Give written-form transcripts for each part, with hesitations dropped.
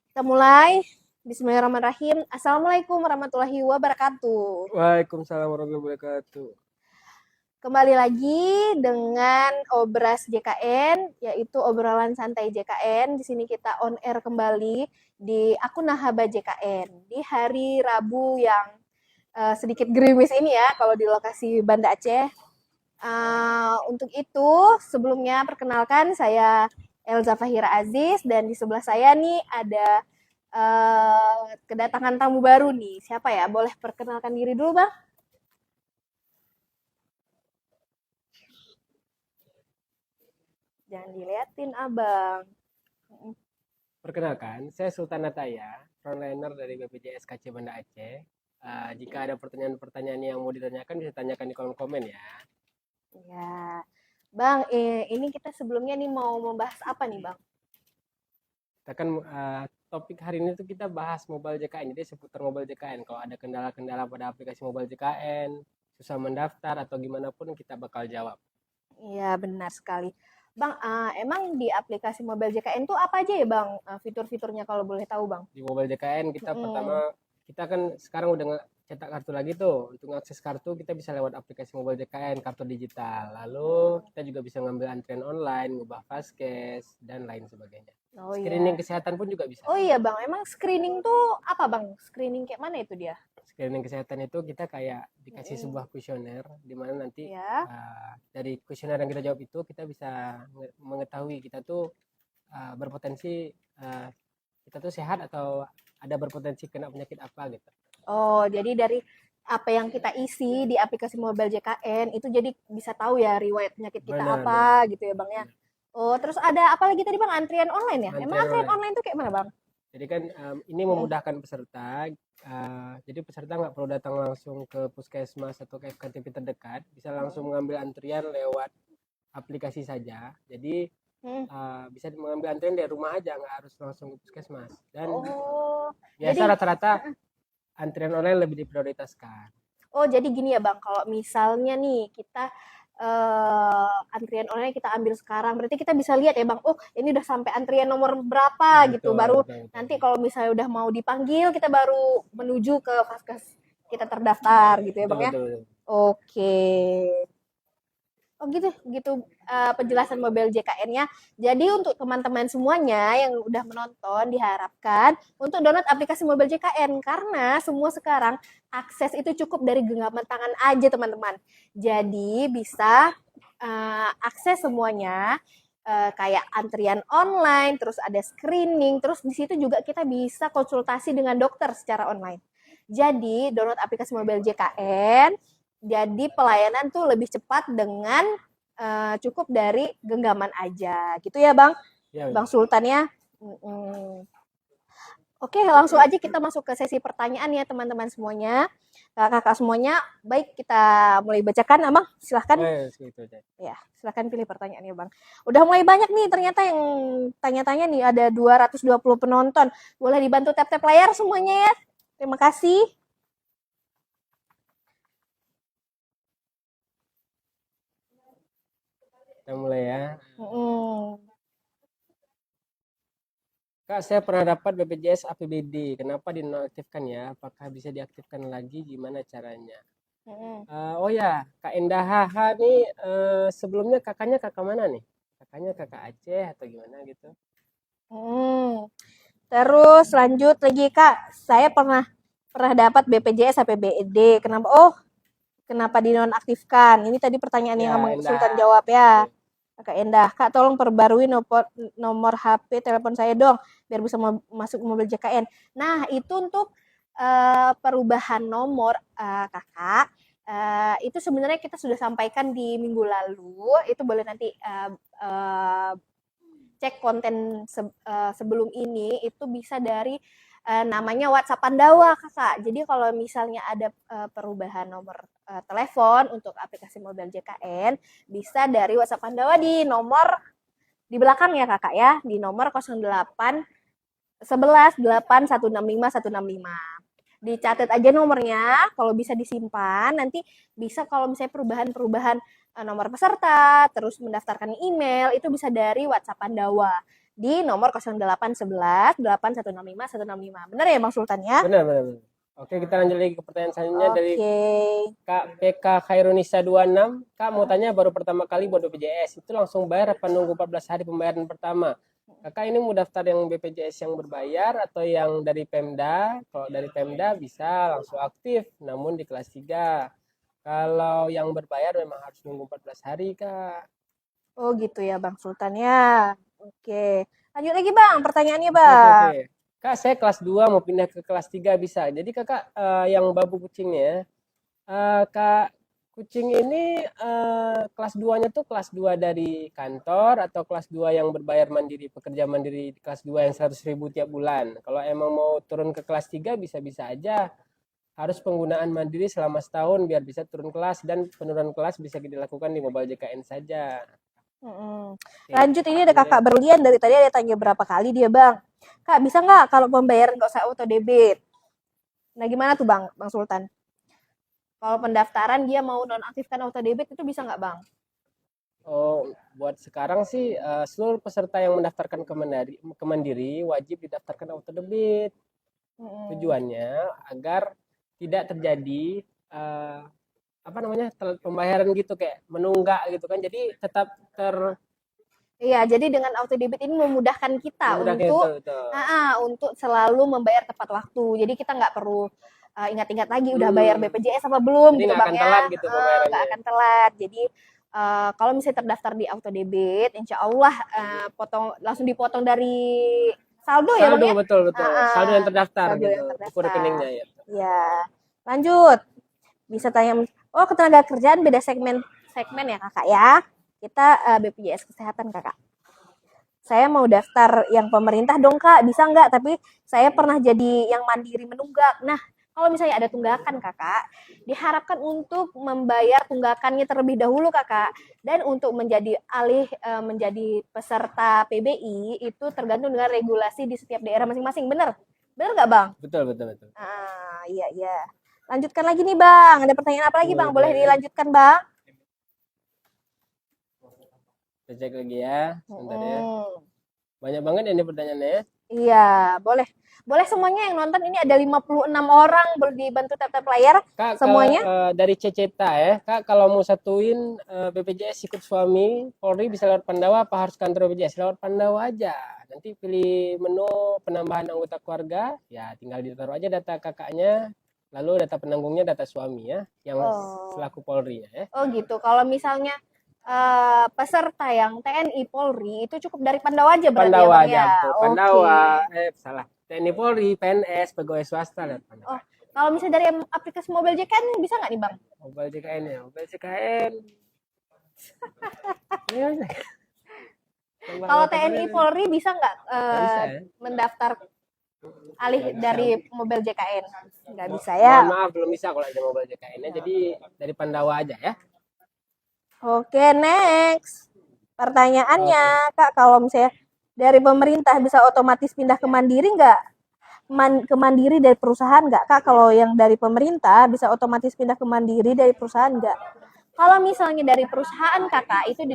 Kita mulai. Bismillahirrahmanirrahim. Assalamualaikum warahmatullahi wabarakatuh. Waalaikumsalam warahmatullahi wabarakatuh. Kembali lagi dengan Obras JKN, yaitu obrolan santai JKN. Di sini kita on air kembali di akun Nahaba JKN di hari Rabu yang sedikit gerimis ini ya, kalau di lokasi Banda Aceh. Untuk itu, sebelumnya perkenalkan saya Elza Fahira Aziz dan di sebelah saya nih ada kedatangan tamu baru nih. Siapa ya? Boleh perkenalkan diri dulu, Bang? Jangan diliatin, Abang. Perkenalkan, saya Sultan Ataya, frontliner dari BPJS KC Banda Aceh. Jika ada pertanyaan-pertanyaan yang mau ditanyakan, bisa tanyakan di kolom komen ya. Ya, Bang, ini kita sebelumnya nih mau membahas apa nih, Bang? Kita kan topik hari ini tuh kita bahas mobile JKN, jadi seputar mobile JKN. Kalau ada kendala-kendala pada aplikasi mobile JKN, susah mendaftar atau gimana pun kita bakal jawab. Iya, benar sekali. Bang, emang di aplikasi mobile JKN tuh apa aja ya, Bang? Fitur-fiturnya kalau boleh tahu, Bang? Di mobile JKN kita Mm-mm. pertama, kita kan sekarang udah cetak kartu lagi tuh. Untuk akses kartu kita bisa lewat aplikasi mobile JKN, kartu digital. Lalu kita juga bisa ngambil antrian online, ngubah fastcash dan lain sebagainya. Oh Screening iya. kesehatan pun juga bisa. Oh iya, Bang. Emang screening tuh apa, Bang? Screening kayak mana itu dia? Screening kesehatan itu kita kayak dikasih Mm-mm. sebuah kuesioner di mana nanti Ya. dari kuesioner yang kita jawab itu kita bisa mengetahui kita tuh berpotensi kita tuh sehat atau ada berpotensi kena penyakit apa gitu. Oh, jadi dari apa yang kita isi di aplikasi mobile JKN itu jadi bisa tahu ya riwayat penyakit kita Benar, benar, apa gitu ya, Bang ya. benar. Oh, terus ada apa lagi tadi, Bang? Antrian online ya? Emang Antrian antrian online. online tuh kayak mana, Bang? Jadi kan ini Mm-mm. memudahkan peserta. Jadi peserta nggak perlu datang langsung ke puskesmas atau ke FKTP terdekat, bisa langsung mengambil antrian lewat aplikasi saja. Jadi Mm. bisa mengambil antrian dari rumah aja, nggak harus langsung ke puskesmas. Dan Oh, biasa jadi rata-rata antrian online lebih diprioritaskan. oh jadi gini ya, Bang, kalau misalnya nih kita antrian online kita ambil sekarang, berarti kita bisa lihat ya, Bang. Oh, ini udah sampai antrian nomor berapa gitu. Betul, Baru betul, betul. nanti kalau misalnya udah mau dipanggil, kita baru menuju ke vaskes kita terdaftar gitu ya, Betul, Bang ya. betul, betul. Oke. Oh gitu, gitu penjelasan mobil JKN-nya. Jadi untuk teman-teman semuanya yang udah menonton diharapkan untuk download aplikasi mobil JKN karena semua sekarang akses itu cukup dari genggaman tangan aja teman-teman. Jadi bisa akses semuanya kayak antrian online, terus ada screening, terus di situ juga kita bisa konsultasi dengan dokter secara online. Jadi download aplikasi mobil JKN jadi pelayanan tuh lebih cepat dengan cukup dari genggaman aja, gitu ya Bang? Ya, Bang betul. Sultan ya. Oke, langsung aja kita masuk ke sesi pertanyaan ya teman-teman semuanya. Kakak semuanya, baik kita mulai bacakan, Abang. Silahkan. Gitu aja. Ya, silahkan pilih pertanyaannya, Bang. Udah mulai banyak nih, ternyata yang tanya-tanya nih ada 220 penonton. Boleh dibantu tap-tap layar semuanya ya. Terima kasih. Kita mulai ya. Mm-mm. Kak, saya pernah dapat BPJS APBD. Kenapa dinonaktifkan ya? Apakah bisa diaktifkan lagi? Gimana caranya? Mm-mm. Oh ya, Kak Endah Haha nih sebelumnya kakaknya kakak mana nih? Kakaknya kakak Aceh atau gimana gitu? Hmm. Terus lanjut lagi Kak, saya pernah pernah dapat BPJS APBD. Kenapa? Oh, kenapa dinonaktifkan? Ini tadi pertanyaan yang Ya, Abang Sultan Endah. jawab ya. Oke. Kakak Endah, Kak tolong perbarui nomor HP telepon saya dong biar bisa masuk mobil JKN. Nah, itu untuk perubahan nomor Kakak. Itu sebenarnya kita sudah sampaikan di minggu lalu. Itu boleh nanti cek konten sebelum ini itu bisa dari namanya WhatsApp Pandawa Kakak. Jadi kalau misalnya ada perubahan nomor telepon untuk aplikasi mobile JKN bisa dari WhatsApp Pandawa di nomor di belakang ya Kakak ya, di nomor 08 11 8 165 165. Dicatat aja nomornya, kalau bisa disimpan, nanti bisa kalau misalnya perubahan-perubahan nomor peserta, terus mendaftarkan email, itu bisa dari WhatsApp Pandawa. di nomor 0811 8165 165. Benar ya Bang Sultan ya? Benar, benar, benar. Oke, kita lanjut lagi ke pertanyaan selanjutnya dari Oke. Kak PK Khairunisa 26. Kak mau tanya, baru pertama kali buat BPJS itu langsung bayar apa nunggu 14 hari pembayaran pertama? Kakak ini mau daftar yang BPJS yang berbayar atau yang dari Pemda? Kalau dari Pemda bisa langsung aktif, namun di kelas 3. Kalau yang berbayar memang harus nunggu 14 hari, Kak. Oh gitu ya Bang Sultan ya. Oke. Lanjut lagi Bang, pertanyaannya Oke, oke, Bang. oke. Kak, saya kelas 2 mau pindah ke kelas 3 bisa. Jadi kakak yang babu kucingnya, Kak, kucing ini kelas 2-nya tuh kelas 2 dari kantor atau kelas 2 yang berbayar mandiri, pekerja mandiri di kelas 2 yang 100.000 tiap bulan. Kalau emang mau turun ke kelas 3 bisa-bisa aja. Harus penggunaan mandiri selama setahun biar bisa turun kelas, dan penurunan kelas bisa dilakukan di Mobile JKN saja. Oke, Lanjut, ini ada kakak berlian dari tadi ada tanya berapa kali dia Bang. Kak bisa nggak kalau pembayaran nggak usah auto debit? Nah gimana tuh Bang Sultan? Kalau pendaftaran dia mau nonaktifkan auto debit itu bisa nggak Bang? Oh, buat sekarang sih seluruh peserta yang mendaftarkan ke Mandiri wajib didaftarkan auto debit. Tujuannya agar tidak terjadi apa namanya telat pembayaran gitu, kayak menunggak gitu kan. Jadi tetap Iya, jadi dengan auto debit ini memudahkan kita memudahkan itu, untuk selalu membayar tepat waktu. Jadi kita nggak perlu ingat-ingat lagi udah bayar BPJS apa belum Jadi gitu nggak Bang akan ya. telat gitu Nggak pembayarannya. akan telat. Jadi kalau misalnya terdaftar di auto debit, insya Allah langsung dipotong dari saldo ya Bang Saldo, ya. betul, betul. Saldo yang terdaftar Saldo gitu, yang buku terdaftar. rekeningnya ya. Ya, lanjut. Bisa tanya, oh ketenaga kerjaan beda segmen ya kakak ya. Kita BPJS kesehatan kakak. Saya mau daftar yang pemerintah dong kak, bisa nggak? Tapi saya pernah jadi yang mandiri menunggak. Nah, kalau misalnya ada tunggakan kakak, diharapkan untuk membayar tunggakannya terlebih dahulu kakak. Dan untuk menjadi menjadi peserta PBI itu tergantung dengan regulasi di setiap daerah masing-masing. Bener? Bener nggak bang? Betul, betul, betul. Iya, iya. Lanjutkan lagi nih bang. Ada pertanyaan apa lagi bang? Boleh dilanjutkan bang? Kita cek lagi ya, sebentar ya. Banyak banget ini pertanyaannya ya. Iya, boleh. Boleh semuanya yang nonton, ini ada 56 orang, boleh dibantu tap-tap layar Kak, semuanya. dari Ceceta ya, Kak kalau mau satuin BPJS ikut suami, Polri bisa lewat Pandawa apa harus kantor BPJS? Lewat Pandawa aja. Nanti pilih menu penambahan anggota keluarga, ya tinggal ditaruh aja data kakaknya, lalu data penanggungnya data suami ya, yang selaku Polri ya. Oh gitu, kalau misalnya peserta yang TNI Polri itu cukup dari Pandawa aja berarti Pandawa ya Bang aja, ya? betul. Pandawa, salah. TNI Polri, PNS, pegawai swasta lewat Pandawa. Oh, kalau misalnya dari aplikasi Mobile JKN bisa nggak nih Bang? Mobile JKN ya, Mobile JKN. Kalau TNI Polri bisa nggak bisa ya. mendaftar alih dari Mobile JKN? Nggak bisa ya? Mohon maaf, belum bisa kalau ada Mobile JKN-nya, jadi dari Pandawa aja ya. Oke, next. Pertanyaannya, Kak, kalau misalnya dari pemerintah bisa otomatis pindah ke mandiri nggak? Ke mandiri dari perusahaan nggak? Kak, kalau yang dari pemerintah bisa otomatis pindah ke mandiri dari perusahaan nggak? Kalau misalnya dari perusahaan, Kakak, itu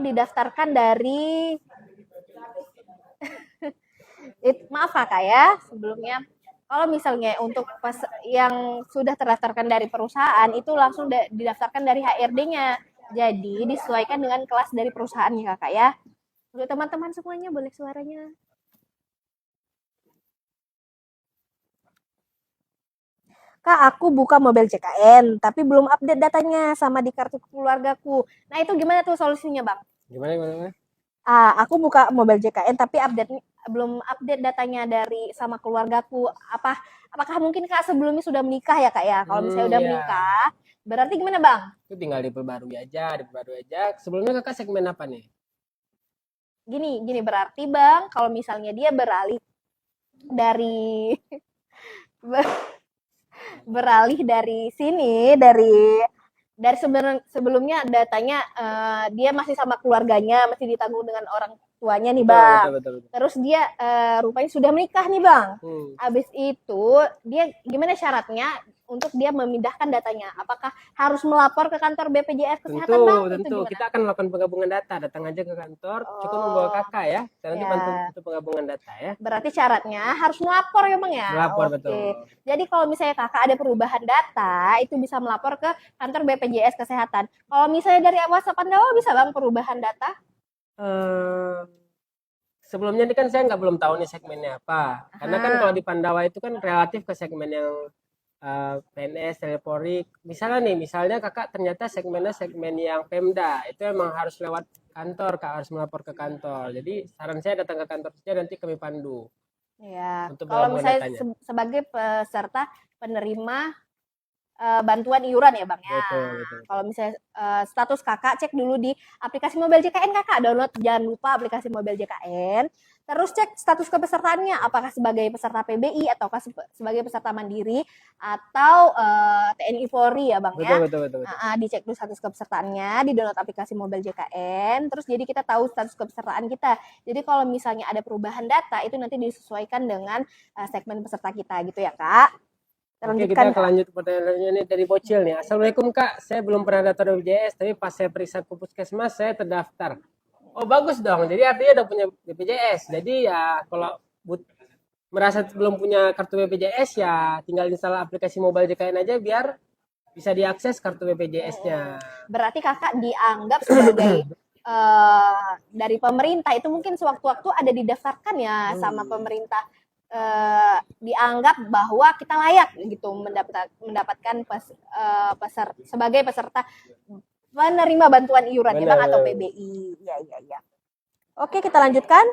didaftarkan dari maaf Kakak ya, sebelumnya kalau misalnya untuk yang sudah terdaftarkan dari perusahaan itu langsung didaftarkan dari HRD-nya. Jadi disesuaikan dengan kelas dari perusahaannya kakak ya. Untuk teman-teman semuanya boleh suaranya. Kak, aku buka Mobile JKN, tapi belum update datanya sama di kartu keluargaku. Nah itu gimana tuh solusinya bang? Gimana? Aku buka Mobile JKN tapi belum update datanya dari sama keluargaku. Apakah mungkin Kak sebelumnya sudah menikah ya Kak ya? Kalau misalnya udah menikah, berarti gimana Bang? Itu tinggal diperbarui aja. Sebelumnya Kakak segmen apa nih? Gini berarti Bang, kalau misalnya dia beralih dari sini, dari sebelumnya datanya dia masih sama keluarganya, masih ditanggung dengan orang tuanya nih bang. Betul. Terus dia rupanya sudah menikah nih bang. Habis itu dia gimana syaratnya untuk dia memindahkan datanya? Apakah harus melapor ke kantor BPJS Kesehatan, Tentu, Bang? Itu tentu. gimana? Kita akan melakukan penggabungan data. Datang aja ke kantor, cukup membawa Oh, kakak ya. Dan nanti ya. bantu untuk penggabungan data ya. Berarti syaratnya harus melapor ya, Bang ya? Melapor, Oke. betul. Jadi kalau misalnya kakak ada perubahan data, itu bisa melapor ke kantor BPJS Kesehatan. Kalau misalnya dari WhatsApp Pandawa bisa, Bang, perubahan data? Eh, Sebelumnya ini kan saya belum tahu nih segmennya apa. Karena kan kalau di Pandawa itu kan relatif ke segmen yang PNS, Polri. Misalnya kakak ternyata segmennya segmen yang Pemda. Itu emang harus lewat kantor, kak harus melapor ke kantor. Jadi saran saya datang ke kantor saja, nanti kami pandu Ya, untuk kalau penggabungan misalnya datanya. sebagai peserta penerima bantuan iuran ya, Bang ya. Betul. Kalau misalnya status kakak, cek dulu di aplikasi Mobil JKN kakak, download, jangan lupa aplikasi Mobil JKN. Terus cek status kepesertaannya, apakah sebagai peserta PBI ataukah sebagai peserta mandiri atau TNI Polri ya, Bang ya. Betul. Dicek dulu status kepesertaannya, di download aplikasi Mobil JKN. Terus jadi kita tahu status kepesertaan kita. Jadi kalau misalnya ada perubahan data itu nanti disesuaikan dengan segmen peserta kita gitu ya, Kak. Oke, Lanjutkan, kita Kak. lanjut pertanyaannya ini dari Bocil nih. Assalamualaikum Kak, saya belum pernah daftar BPJS, tapi pas saya periksa ke puskesmas saya terdaftar. Oh bagus dong, jadi artinya udah punya BPJS. Jadi ya kalau merasa belum punya kartu BPJS ya tinggal install aplikasi Mobile JKN aja biar bisa diakses kartu BPJS-nya. Berarti kakak dianggap sebagai dari pemerintah itu mungkin sewaktu-waktu ada didaftarkan ya sama pemerintah, dianggap bahwa kita layak gitu mendapatkan sebagai peserta penerima bantuan iuran ya, Bang, atau PBI. Ya. Oke, kita lanjutkan.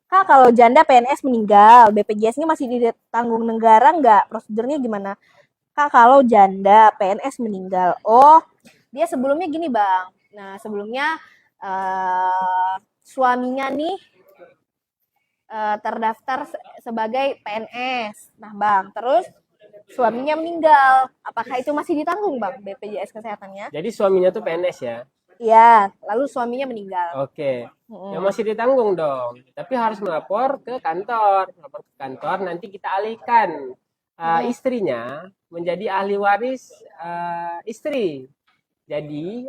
Kak, kalau janda PNS meninggal, BPJS-nya masih ditanggung negara nggak? Prosedurnya gimana? Kak, kalau janda PNS meninggal, dia sebelumnya gini, Bang. Nah, sebelumnya suaminya nih terdaftar sebagai PNS. Nah, Bang, terus suaminya meninggal. Apakah itu masih ditanggung, Bang, BPJS Kesehatannya? Jadi suaminya tuh PNS ya? Iya, lalu suaminya meninggal. Oke. Ya masih ditanggung dong. Tapi harus melapor ke kantor. Melapor ke kantor, nanti kita alihkan istrinya menjadi ahli waris istri. Jadi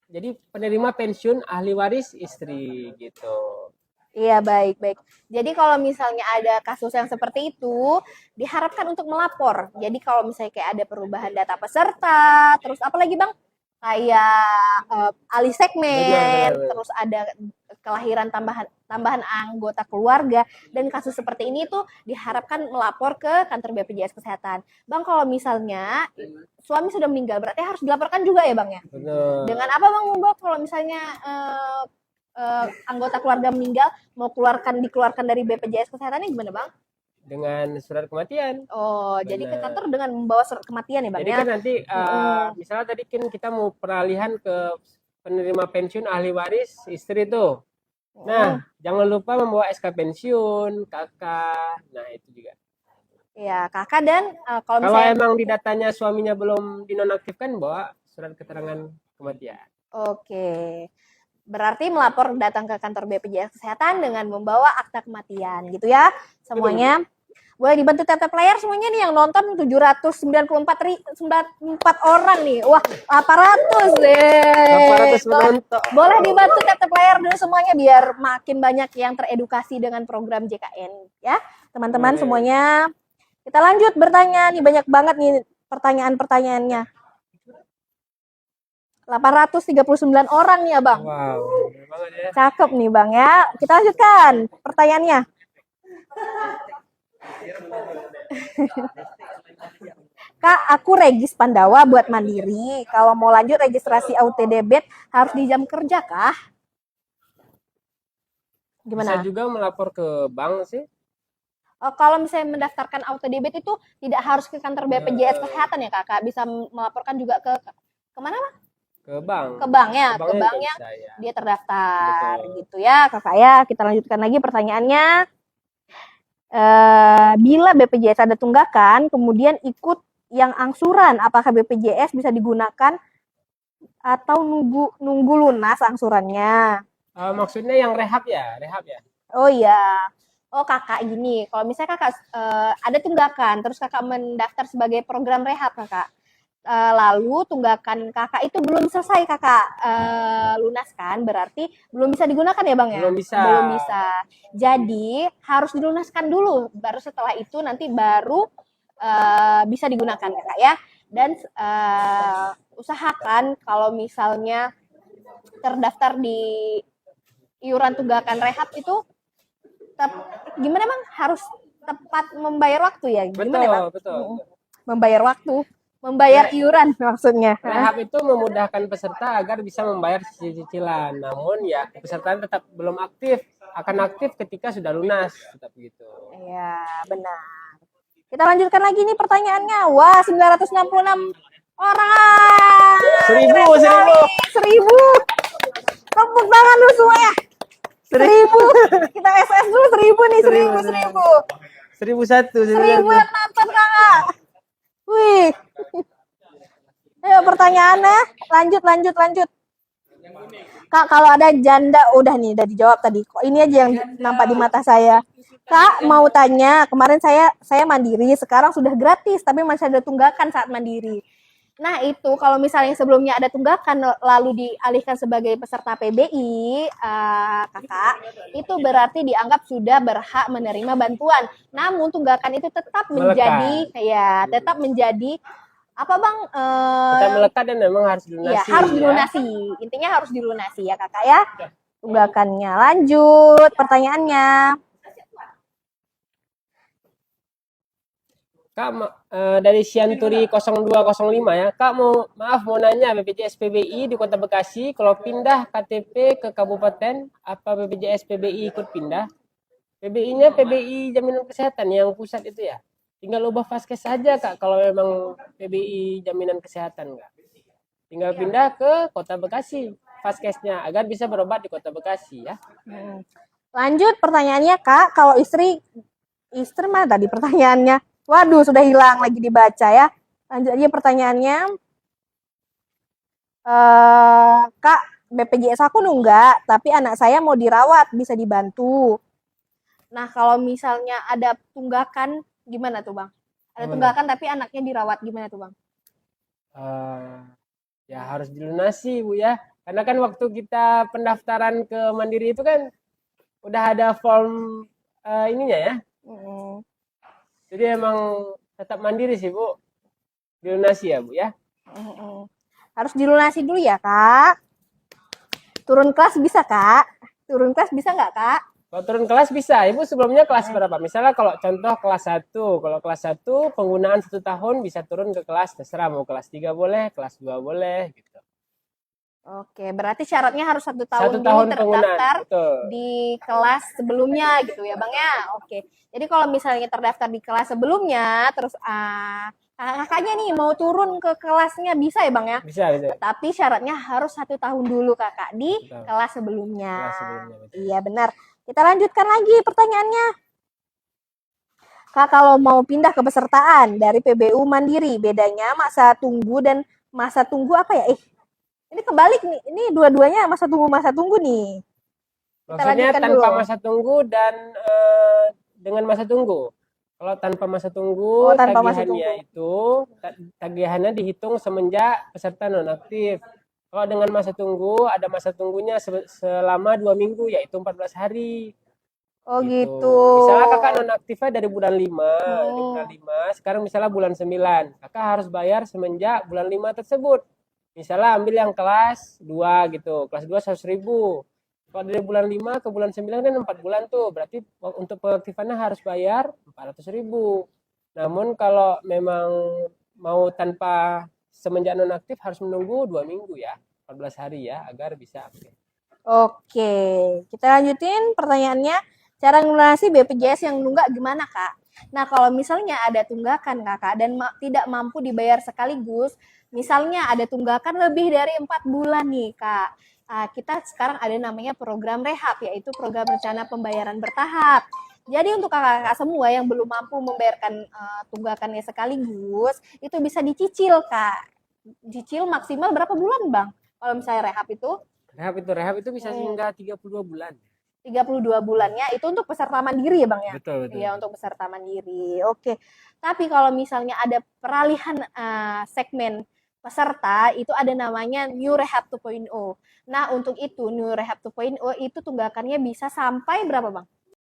jadi penerima pensiun ahli waris istri gitu. Iya, baik. Jadi kalau misalnya ada kasus yang seperti itu, diharapkan untuk melapor. Jadi kalau misalnya kayak ada perubahan data peserta, terus apa lagi, Bang? Kayak alih segmen, Benar. terus ada kelahiran tambahan anggota keluarga, dan kasus seperti ini tuh diharapkan melapor ke kantor BPJS Kesehatan. Bang, kalau misalnya suami sudah meninggal, berarti harus dilaporkan juga ya, Bang ya? Betul. Dengan apa, Bang, kalau misalnya anggota keluarga meninggal mau dikeluarkan dari BPJS Kesehatannya gimana, Bang? Dengan surat kematian. Oh, jadi ke kantor dengan membawa surat kematian ya, Bang? Jadi kan nanti misalnya tadi kan kita mau peralihan ke penerima pensiun ahli waris istri tuh. Nah, jangan lupa membawa SK pensiun, kakak. Nah, itu juga. Iya, kakak dan kalau Kalau misalnya emang di datanya suaminya belum dinonaktifkan, bawa surat keterangan kematian. Oke. Berarti melapor datang ke kantor BPJS Kesehatan dengan membawa akta kematian gitu ya. Semuanya boleh dibantu tap layar semuanya nih yang nonton 794 orang nih. Wah, 800 deh. 800 penonton. Boleh dibantu tap layar dulu semuanya biar makin banyak yang teredukasi dengan program JKN ya. Teman-teman semuanya. Kita lanjut bertanya nih, banyak banget nih pertanyaan-pertanyaannya. 839 orang nih, Abang. Wow, banget ya. Cakep nih, Bang ya. Kita lanjutkan pertanyaannya. Kak, aku regis Pandawa buat mandiri. Kalau mau lanjut registrasi auto debit harus di jam kerja kah? Gimana? Bisa juga melapor ke bank sih. Kalau misalnya mendaftarkan auto debit itu tidak harus ke kantor BPJS Kesehatan ya, Kakak. Bisa melaporkan juga ke kemana, Bang? Ke bank. Ke banknya Ya. dia terdaftar. Betul. Gitu ya, Kakak ya. Kita lanjutkan lagi pertanyaannya. Bila BPJS ada tunggakan, kemudian ikut yang angsuran, apakah BPJS bisa digunakan atau nunggu lunas angsurannya? Maksudnya yang rehab ya? Oh iya. Oh kakak gini, kalau misalnya kakak ada tunggakan, terus kakak mendaftar sebagai program rehab kakak. Lalu tunggakan kakak itu belum selesai kakak lunaskan, berarti belum bisa digunakan ya bang ya? Belum bisa. Belum bisa. Jadi harus dilunaskan dulu, baru setelah itu nanti baru bisa digunakan kakak ya. Dan usahakan kalau misalnya terdaftar di iuran tunggakan rehab itu gimana bang? Harus tepat membayar waktu ya? Gimana Betul, bang? betul. Membayar waktu, membayar iuran maksudnya. Rehab itu memudahkan peserta agar bisa membayar cicilan. Namun ya peserta tetap belum aktif, akan aktif ketika sudah lunas, tetap begitu. Iya, benar. Kita lanjutkan lagi nih pertanyaannya. Wah, 966 orang. 1000, Keren sekali. 1000. Tepuk tangan dulu semuanya. 1000. Kita SS dulu 1000 nih, 1000, 1000. 1001, 1000 yang nonton kakak. Wih. Ayo pertanyaannya, lanjut. Kak, kalau ada janda, udah nih, udah dijawab tadi. Kok ini aja yang nampak di mata saya. Kak, mau tanya, kemarin saya mandiri, sekarang sudah gratis, tapi masih ada tunggakan saat mandiri. Nah, itu kalau misalnya sebelumnya ada tunggakan lalu dialihkan sebagai peserta PBI, kakak, itu berarti dianggap sudah berhak menerima bantuan. Namun tunggakan itu tetap menjadi, ya, tetap menjadi apa bang? Tetap melekat dan memang harus Iya, dilunasi. harus dilunasi. Intinya harus dilunasi ya kakak ya. Tunggakannya. Lanjut pertanyaannya. Kak, dari Sianturi 0205 ya. Kak mau nanya BPJS PBI di Kota Bekasi kalau pindah KTP ke kabupaten apa BPJS PBI ikut pindah? PBI-nya PBI Jaminan Kesehatan yang pusat itu ya. Tinggal ubah vaskes saja Kak kalau memang PBI Jaminan Kesehatan Kak. Tinggal pindah ke Kota Bekasi vaskesnya agar bisa berobat di Kota Bekasi ya. Lanjut pertanyaannya kak, kalau istri mana tadi pertanyaannya? Waduh, sudah hilang lagi dibaca ya. Lanjut aja pertanyaannya. Kak, BPJS aku nunggak, tapi anak saya mau dirawat, bisa dibantu. Nah, kalau misalnya ada tunggakan, gimana tuh bang? Ada tunggakan tapi anaknya dirawat, gimana tuh bang? Ya harus dilunasi Bu ya. Karena kan waktu kita pendaftaran ke Mandiri itu kan udah ada form ininya ya. Jadi emang tetap mandiri sih Bu. Dilunasi ya Bu ya. Harus dilunasi dulu ya kak. Turun kelas bisa kak? Turun kelas bisa nggak kak? Kalau turun kelas bisa. Ibu sebelumnya kelas berapa? Misalnya kalau contoh kelas 1. Kalau kelas 1 penggunaan 1 tahun bisa turun ke kelas terserah. Mau kelas 3 boleh, kelas 2 boleh gitu. Oke, berarti syaratnya harus 1 tahun 1 dulu tahun terdaftar penggunaan, di kelas sebelumnya gitu ya bang ya. Oke, jadi kalau misalnya terdaftar di kelas sebelumnya, terus kakaknya nih mau turun ke kelasnya bisa ya bang ya? Bisa. Tapi syaratnya harus 1 tahun dulu kakak di kelas sebelumnya. Iya benar. Kita lanjutkan lagi pertanyaannya. Kak, kalau mau pindah ke pesertaan dari PBU Mandiri, bedanya masa tunggu dan masa tunggu apa ya? Ini kebalik nih. Ini dua-duanya masa tunggu nih. Kita maksudnya tanpa dulu. masa tunggu dan dengan masa tunggu. Kalau tanpa masa tunggu, tagihannya dihitung semenjak peserta nonaktif. Kalau dengan masa tunggu, ada masa tunggunya selama 2 minggu, yaitu 14 hari. Oh gitu. Misalnya kakak nonaktifnya dari bulan 5, sekarang misalnya bulan 9. Kakak harus bayar semenjak bulan 5 tersebut. Misalnya ambil yang kelas 2 gitu, kelas 2 100.000. Kalau dari bulan 5 ke bulan 9 kan 4 bulan tuh, berarti untuk pengaktifannya harus bayar 400.000. Namun kalau memang mau tanpa semenjak nonaktif harus menunggu 2 minggu ya, 14 hari ya, agar bisa aktif. Oke, kita lanjutin pertanyaannya. Cara ngelunasi BPJS yang nunggak gimana kak? Nah kalau misalnya ada tunggakan kakak dan tidak mampu dibayar sekaligus, misalnya ada tunggakan lebih dari 4 bulan nih kak, kita sekarang ada namanya program rehab, yaitu program rencana pembayaran bertahap. Jadi untuk kakak-kakak semua yang belum mampu membayarkan tunggakannya sekaligus, itu bisa dicicil kak. Cicil maksimal berapa bulan bang? Kalau misalnya rehab itu bisa hingga 32 bulan. 32 bulannya itu untuk peserta mandiri ya Bang ya? Betul, betul. Iya, untuk peserta mandiri. Oke. Tapi kalau misalnya ada peralihan segmen peserta, itu ada namanya New Rehab 2.0. Nah, untuk itu New Rehab 2.0 itu tunggakannya bisa sampai berapa Bang?